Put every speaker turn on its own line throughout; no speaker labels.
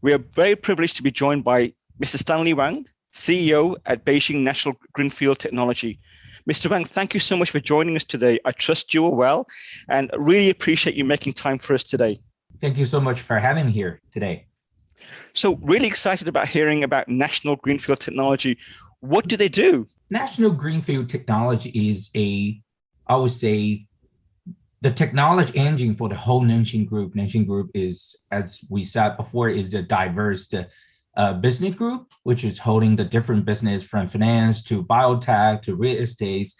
We are very privileged to be joined by Mr. Stanley Wang, CEO at Beijing National Greenfield Technology. Mr. Wang, thank you so much for joining us today. I trust you are well and really appreciate you making time for us today.
Thank you so much for having me here today.
So really excited about hearing about National Greenfield Technology. What do they do?
National Greenfield Technology is I would say, the technology engine for the whole Nanshin Group. Nanshin Group is, as we said before, is a diverse business group, which is holding the different business from finance to biotech to real estate,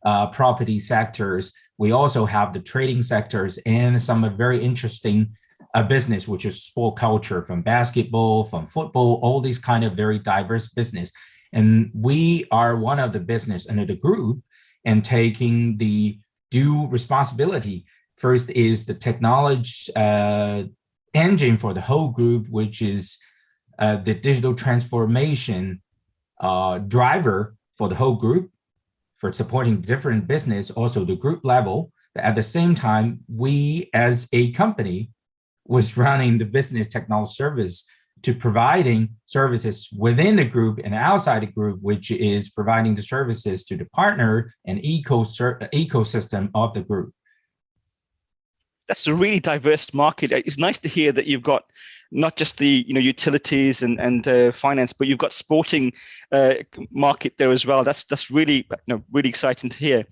property sectors. We also have the trading sectors and some very interesting business, which is sport culture, from basketball, from football, all these kind of very diverse business. And we are one of the business under the group and taking the due responsibility. First is the technology engine for the whole group, which is the digital transformation driver for the whole group for supporting different business, also the group level. But at the same time, we as a company was running the business technology service to providing services within the group and outside the group, which is providing the services to the partner and ecosystem of the group.
That's a really diverse market. It's nice to hear that you've got not just the utilities and finance, but you've got sporting market there as well. That's really really exciting to hear.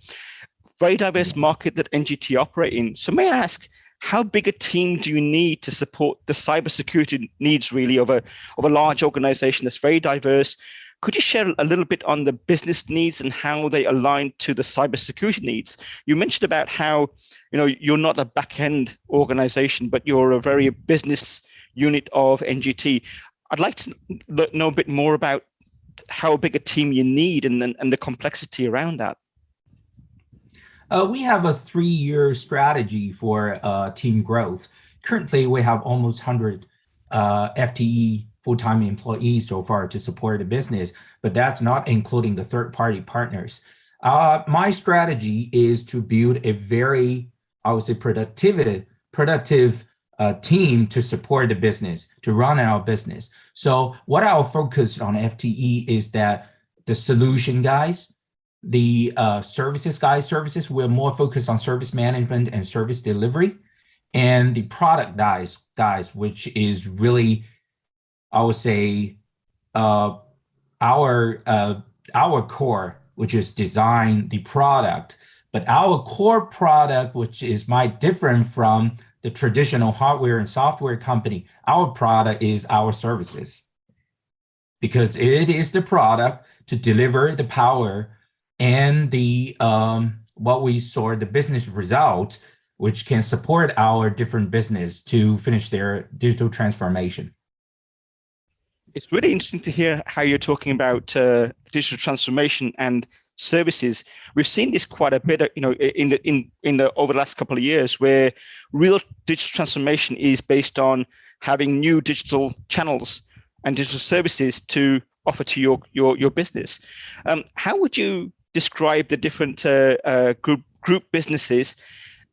Very diverse market that NGT operate in. So may I ask, how big a team do you need to support the cybersecurity needs really of a large organization that's very diverse? Could you share a little bit on the business needs and how they align to the cybersecurity needs? You mentioned about how you're not a back-end organization, but you're a very business unit of NGT. I'd like to know a bit more about how big a team you need and the complexity around that.
We have a 3-year strategy for team growth. Currently, we have almost 100 FTE full-time employees so far to support the business, but that's not including the third-party partners. My strategy is to build a very, I would say, productive team to support the business, to run our business. So what I'll focus on FTE is that the solution guys, the services, we're more focused on service management and service delivery, and the product guys, which is really, I would say, our core, which is design the product. But our core product, which is different from the traditional hardware and software company, our product is our services, because it is the product to deliver the power and the what we saw the business result, which can support our different business to finish their digital transformation.
It's really interesting to hear how you're talking about digital transformation and services. We've seen this quite a bit, in the over the last couple of years, where real digital transformation is based on having new digital channels and digital services to offer to your business. How would you describe the different group businesses,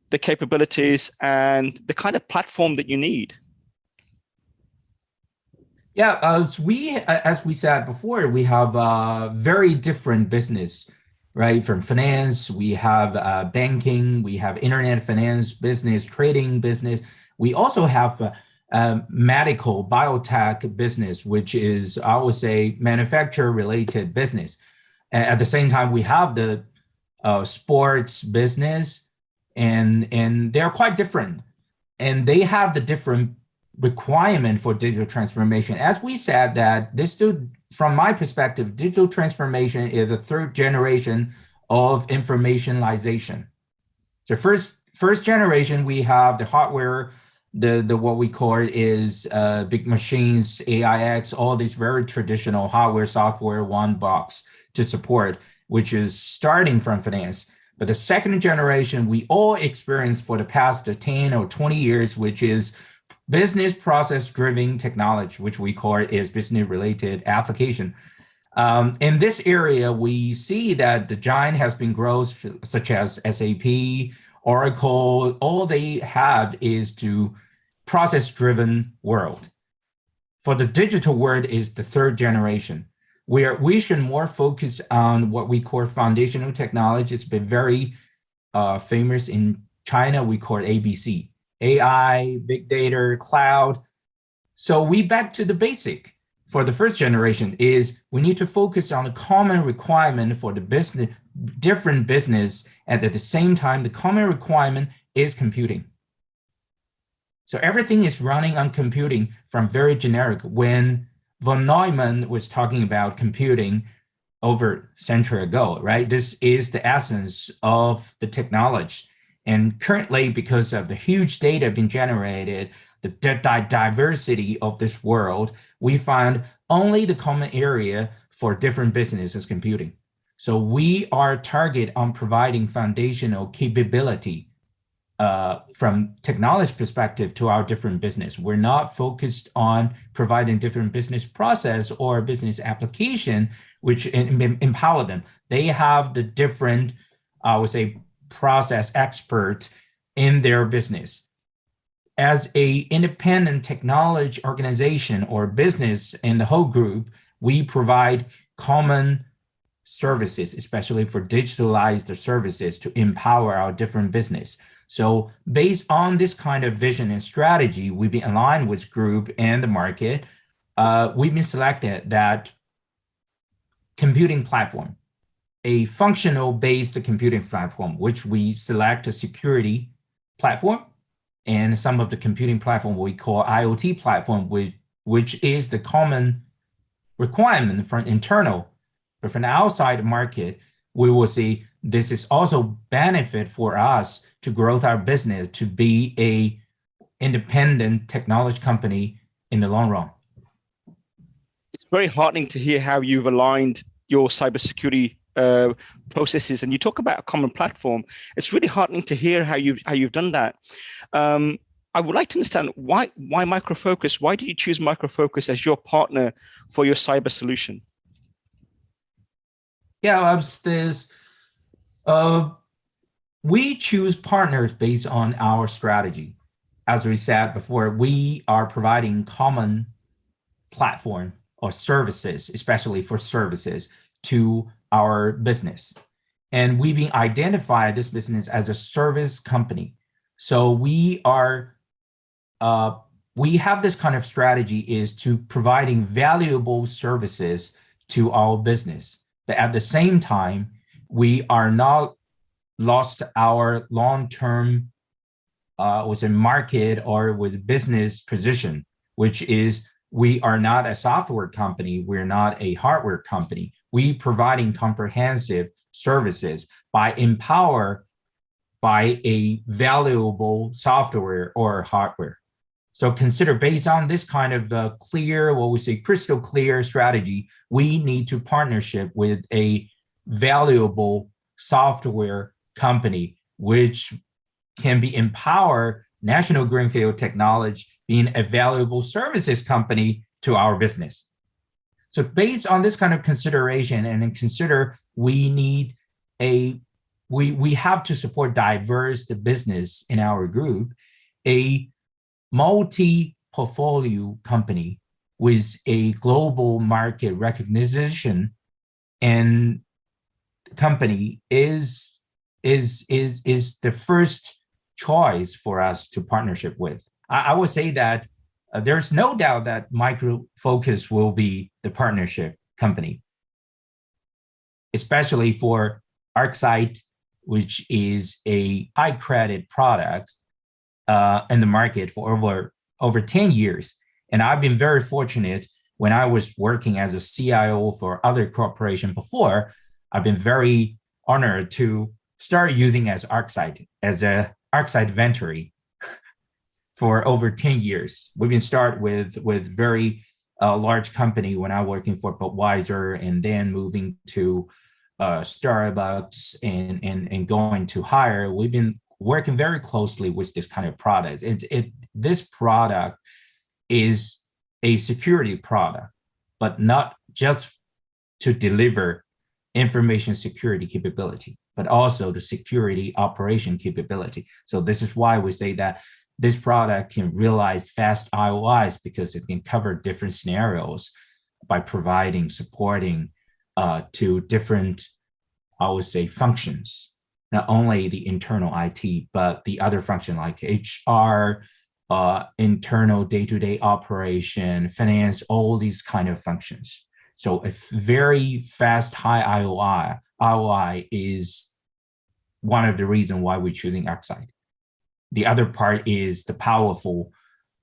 the capabilities, and the kind of platform that you need?
Yeah, as we said before, we have very different business, right? From finance, we have banking, we have internet finance business, trading business. We also have medical biotech business, which is, I would say, manufacturer-related business. At the same time, we have the sports business, and they're quite different, and they have the different requirement for digital transformation. As we said, that from my perspective, digital transformation is the third generation of informationalization. So first generation, we have the hardware, the what we call is big machines, AIX, all these very traditional hardware, software, one box to support, which is starting from finance. But the second generation, we all experienced for the past 10 or 20 years, which is business process driven technology, which we call it is business related application. In this area, we see that the giant has been growth such as SAP, Oracle. All they have is to process driven world. for the digital world is the third generation, where we should more focus on what we call foundational technology. It's been very famous in China. We call it ABC, AI, big data, cloud. So we back to the basic. For the first generation is we need to focus on a common requirement for the business, different business, and at the same time, the common requirement is computing. So everything is running on computing from very generic. When von Neumann was talking about computing over a century ago, right? This is the essence of the technology. And currently, because of the huge data being generated, the diversity of this world, we find only the common area for different businesses computing. So we are target on providing foundational capability from technology perspective to our different business. We're not focused on providing different business process or business application, which empower them. They have the different, I would say, process expert in their business. As a independent technology organization or business in the whole group, we provide common services, especially for digitalized services to empower our different business. So based on this kind of vision and strategy, we've been aligned with group and the market. We've been selected that computing platform, a functional based computing platform, which we select a security platform, and some of the computing platform we call IoT platform, which is the common requirement for internal. But from the outside market, we will see this is also benefit for us to grow our business to be a independent technology company in the long run.
It's very heartening to hear how you've aligned your cybersecurity processes, and you talk about a common platform. It's really heartening to hear how you've done that. I would like to understand why Microfocus. Why did you choose Microfocus as your partner for your cyber solution?
Yeah, we choose partners based on our strategy. As we said before, we are providing common platform or services, especially for services, to our business. And we've been identified this business as a service company. So we have this kind of strategy is to providing valuable services to our business. But at the same time, we are not lost our long-term with a market or with business position, which is we are not a software company. We're not a hardware company. We providing comprehensive services by empower by a valuable software or hardware. So consider based on this kind of clear, what we say crystal clear strategy, we need to partnership with a valuable software company, which can be empower National Greenfield Technology being a valuable services company to our business. So based on this kind of consideration, and then consider we need we have to support diverse business in our group, a multi-portfolio company with a global market recognition and company is the first choice for us to partnership with. I would say that there's no doubt that Microfocus will be the partnership company, especially for ArcSight, which is a high credit product in the market for over 10 years. And I've been very fortunate when I was working as a CIO for other corporation before. I've been very honored to start using as ArcSight as a ArcSight inventory for over 10 years. We've been start with very large company when I was working for Budweiser, and then moving to Starbucks and going to higher. We've been working very closely with this kind of product. This product is a security product, but not just to deliver information security capability, but also the security operation capability. So this is why we say that this product can realize fast ROIs because it can cover different scenarios by providing supporting to different, I would say, functions, not only the internal IT, but the other function like HR, internal day-to-day operation, finance, all these kind of functions. So a very fast, high ROI is one of the reasons why we're choosing ArcSight. The other part is the powerful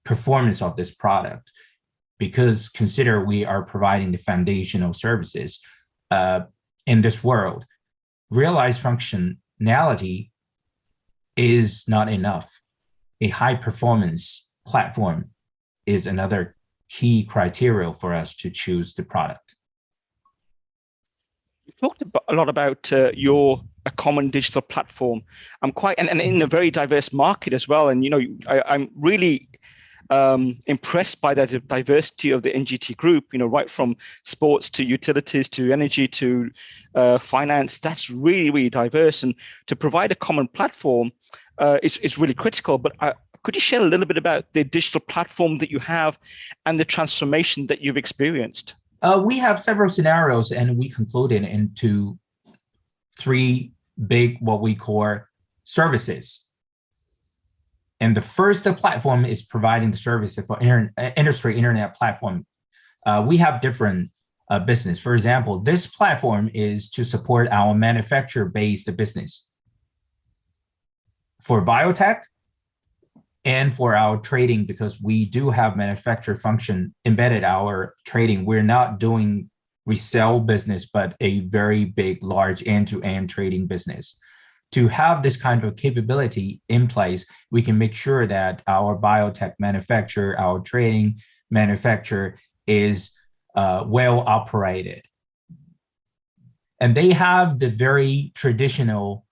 performance of this product, because consider we are providing the foundational services in this world. Realized functionality is not enough. A high performance platform is another key criteria for us to choose the product.
You talked a lot about a common digital platform. I'm quite and in a very diverse market as well. And I'm really impressed by the diversity of the NGT group. Right from sports to utilities to energy to finance. That's really, really diverse. And to provide a common platform is really critical. But could you share a little bit about the digital platform that you have and the transformation that you've experienced?
We have several scenarios, and we concluded into three big, what we call services. And the first platform is providing the service for industry internet platform. We have different business. For example, this platform is to support our manufacturer-based business. For biotech and for our trading, because we do have manufacturer function embedded our trading. We're not doing resell business, but a very big, large end-to-end trading business. To have this kind of capability in place, we can make sure that our biotech manufacturer, our trading manufacturer is well operated. And they have the very traditional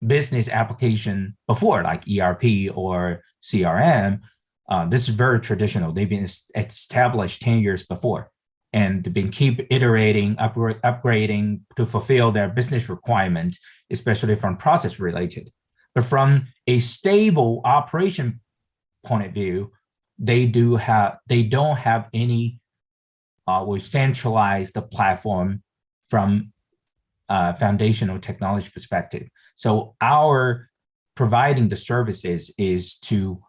business application before, like ERP or CRM. This is very traditional. They've been established 10 years before, and they've been keep iterating, upgrading to fulfill their business requirement, especially from process related. But from a stable operation point of view, they don't have any we centralize the platform from foundational technology perspective. So our providing the services is to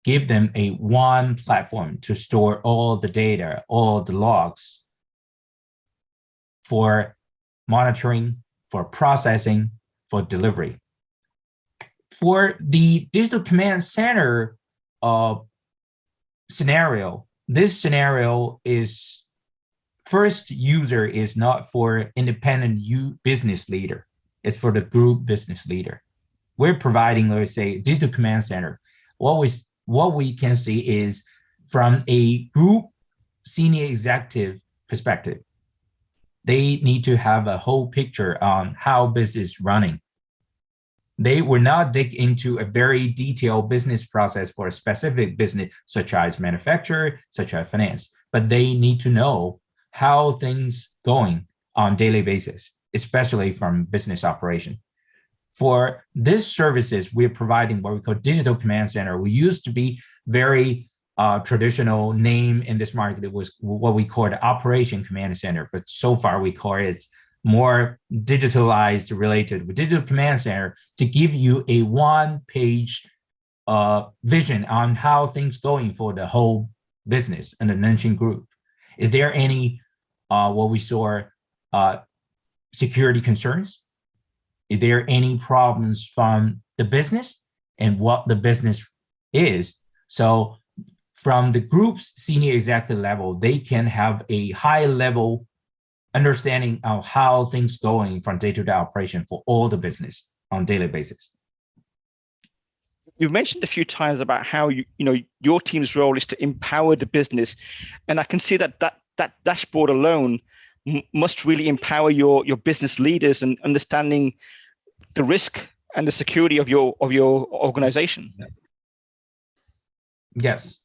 give them a one platform to store all the data, all the logs for monitoring, for processing, for delivery. For the digital command center scenario, this scenario is first user is not for independent business leader. It's for the group business leader. We're providing, let's say, digital command center. What we can see is from a group senior executive perspective, they need to have a whole picture on how business is running. They will not dig into a very detailed business process for a specific business, such as manufacturer, such as finance, but they need to know how things going on daily basis, especially from business operation. For these services, we're providing what we call digital command center. We used to be very traditional name in this market. It was what we call the operation command center, but so far we call it more digitalized related with digital command center to give you a one-page vision on how things going for the whole business and the Nanjing group. Is there any what we saw security concerns? Is there any problems from the business and what the business is? So from the group's senior executive level, they can have a high level understanding of how things going from day-to-day operation for all the business on daily basis.
You've mentioned a few times about how your team's role is to empower the business, and I can see that dashboard alone must really empower your business leaders and understanding the risk and the security of your organization.
Yes,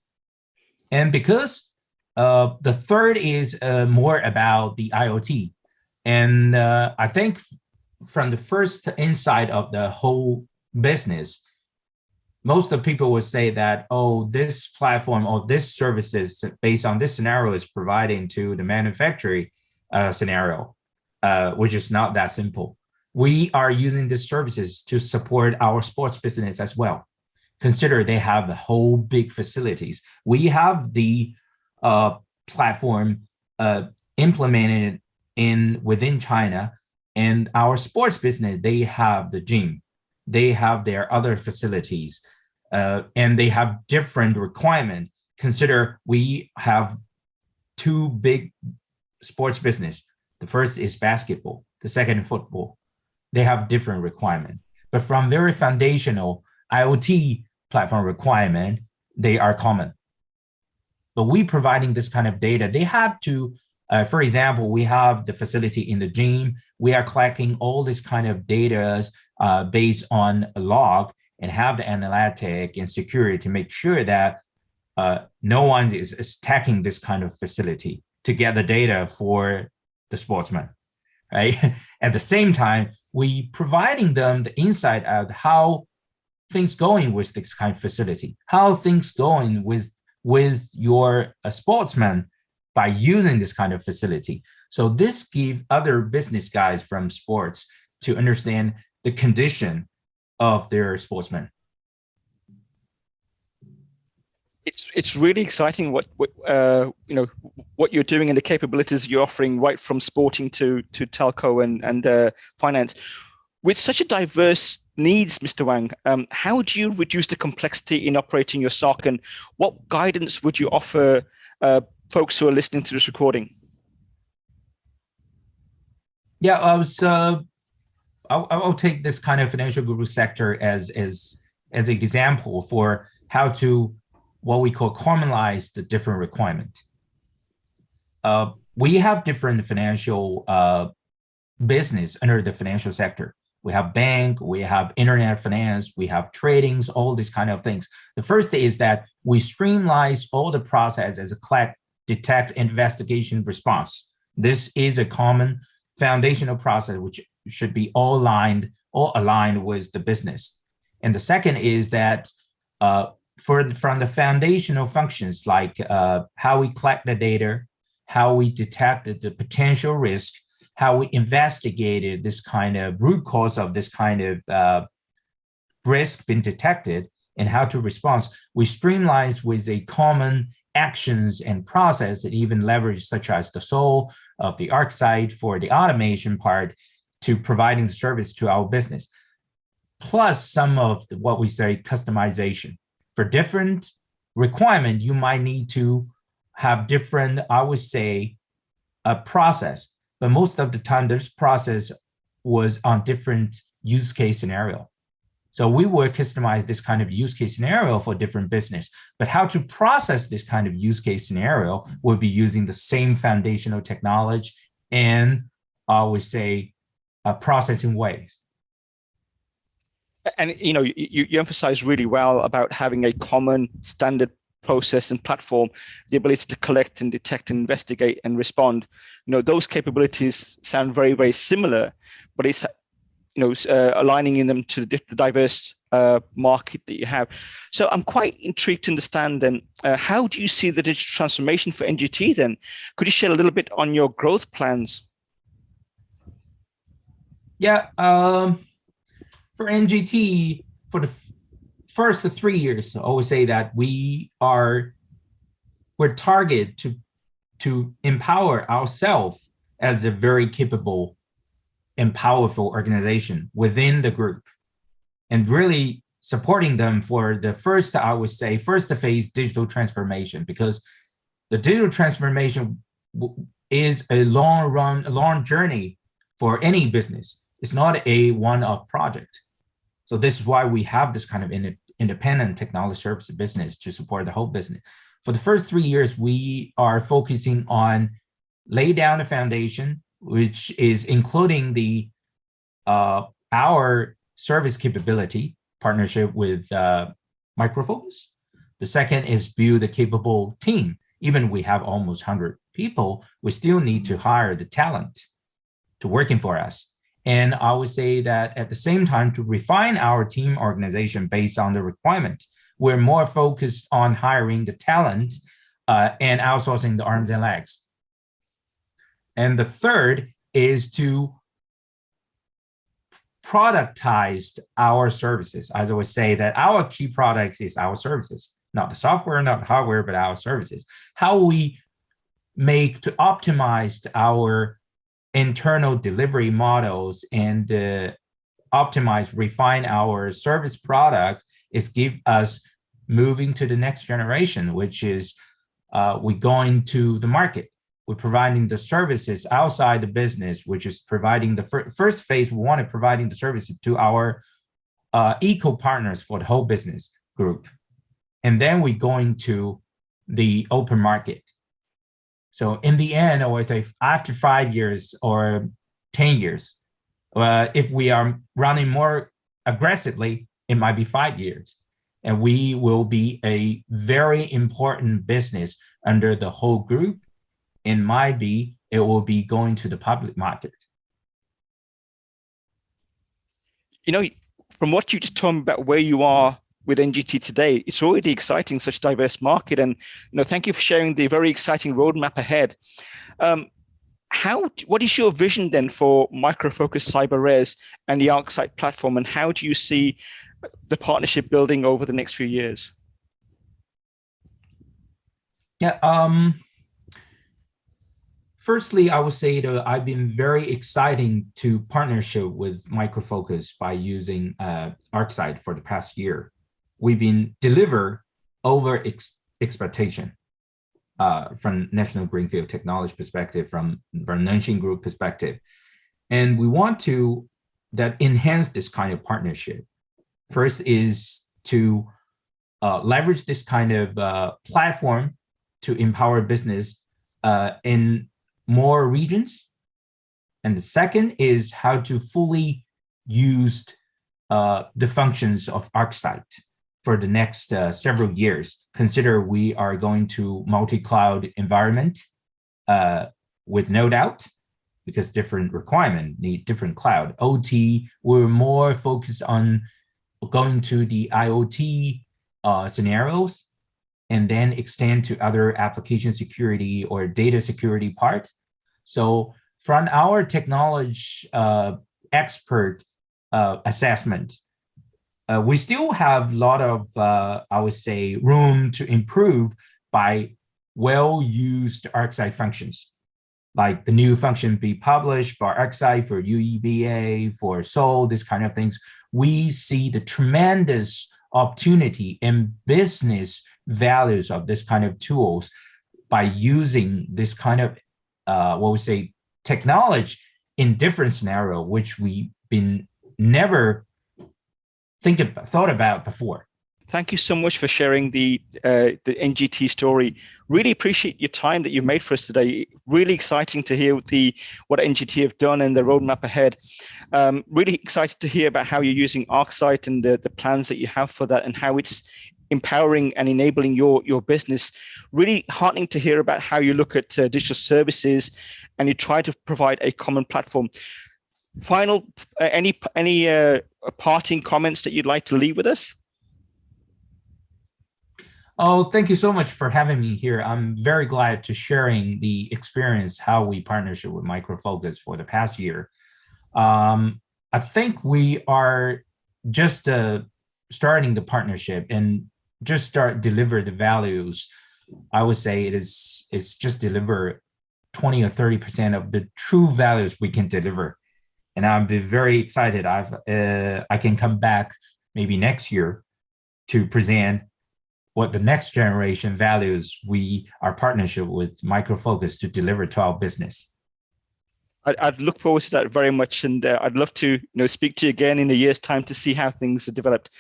and because the third is more about the IoT, and I think from the first insight of the whole business, most of the people would say that, oh, this platform or this services based on this scenario is providing to the manufacturing scenario, which is not that simple. We are using these services to support our sports business as well. Consider they have the whole big facilities. We have the platform implemented within China, and our sports business, they have the gym, they have their other facilities, and they have different requirements. Consider we have two big sports business. The first is basketball, the second football. They have different requirements, but from very foundational IoT platform requirement, they are common. But we providing this kind of data, they have to, for example, we have the facility in the gym. We are collecting all this kind of data based on a log and have the analytic and security to make sure that no one is attacking this kind of facility to get the data for the sportsman, right? At the same time, we providing them the insight of how things going with this kind of facility, how things going with your sportsman by using this kind of facility. So this gives other business guys from sports to understand the condition of their sportsmen.
It's really exciting what you're doing and the capabilities you're offering, right from sporting to telco and finance. With such a diverse needs, Mr. Wang, how do you reduce the complexity in operating your SOC, and what guidance would you offer folks who are listening to this recording?
Yeah, I'll take this kind of financial group sector as an example for how to what we call commonize the different requirement. We have different financial business under the financial sector. We have bank, we have internet finance, we have tradings, all these kind of things. The first is that we streamline all the process as a collect, detect, investigation, response. This is a common foundational process which should be all aligned with the business. And the second is that from the foundational functions like how we collect the data, how we detect the potential risk, how we investigated this kind of root cause of this kind of risk being detected, and how to respond. We streamline with a common actions and process, and even leverage such as the soul of the ArcSight for the automation part to providing the service to our business. Plus some of what we say customization. For different requirement, you might need to have different, I would say, a process. But most of the time, this process was on different use case scenario. So we will customize this kind of use case scenario for different business. But how to process this kind of use case scenario will be using the same foundational technology and I would say processing ways.
And you emphasize really well about having a common standard process and platform, the ability to collect and detect and investigate and respond. Those capabilities sound very, very similar, but it's aligning in them to the diverse market that you have. So I'm quite intrigued to understand then, how do you see the digital transformation for NGT then? Could you share a little bit on your growth plans?
Yeah, for NGT, for the first 3 years, I always say that we're targeted to empower ourselves as a very capable and powerful organization within the group, and really supporting them for the first, I would say, first phase digital transformation, because the digital transformation is a long journey for any business. It's not a one-off project. So this is why we have this kind of independent technology service business to support the whole business. For the first 3 years, we are focusing on lay down the foundation, which is including the our service capability partnership with Microfocus. The second is build a capable team. Even we have almost 100 people, we still need to hire the talent to working for us. And I would say that at the same time, to refine our team organization based on the requirement, we're more focused on hiring the talent and outsourcing the arms and legs. And the third is to productize our services. As I would say that our key products is our services, not the software, not the hardware, but our services. How we make to optimize our internal delivery models and optimize, refine our service product is give us moving to the next generation, which is we're going to the market. We're providing the services outside the business, which is providing the first phase. We want to providing the services to our eco partners for the whole business group. And then we're going to the open market. So in the end, or after 5 years or 10 years, if we are running more aggressively, it might be 5 years. And we will be a very important business under the whole group. It might be, it will be going to the public market.
You know, from what you just told me about where you are with NGT today, it's already exciting, such a diverse market. And thank you for sharing the very exciting roadmap ahead. What is your vision then for Microfocus CyberRes and the ArcSight platform, and how do you see the partnership building over the next few years?
Yeah. Firstly, I would say that I've been very exciting to partnership with Microfocus by using ArcSight for the past year. We've been deliver over expectation from National Greenfield technology perspective, from Nanshin Group perspective. And we want to enhance this kind of partnership. First is to leverage this kind of platform to empower business in more regions. And the second is how to fully use the functions of ArcSight for the next several years. Consider we are going to multi-cloud environment with no doubt, because different requirement need different cloud. OT, we're more focused on going to the IoT scenarios, and then extend to other application security or data security part. So from our technology expert assessment, we still have a lot of, I would say, room to improve by well-used ArcSight functions. Like the new function be published by ArcSight for UEBA, for SOL, this kind of things. We see the tremendous opportunity and business values of this kind of tools by using this kind of what we say technology in different scenario, which we've been never thought about before.
Thank you so much for sharing the NGT story. Really appreciate your time that you've made for us today. Really exciting to hear what NGT have done and the roadmap ahead. Really excited to hear about how you're using ArcSight and the plans that you have for that, and how it's empowering and enabling your business. Really heartening to hear about how you look at digital services and you try to provide a common platform. Final, any parting comments that you'd like to leave with us?
Oh, thank you so much for having me here. I'm very glad to sharing the experience, how we partnership with Microfocus for the past year. I think we are just starting the partnership and just start deliver the values. I would say it's just deliver 20 or 30% of the true values we can deliver. And I'm very excited. I can come back maybe next year to present what the next generation values our partnership with Microfocus to deliver to our business.
I'd look forward to that very much, and I'd love to speak to you again in a year's time to see how things are developed.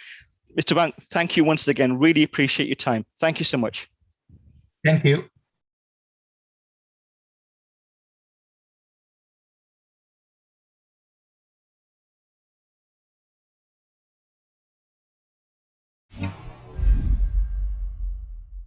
Mr. Wang, thank you once again. Really appreciate your time. Thank you so much.
Thank you.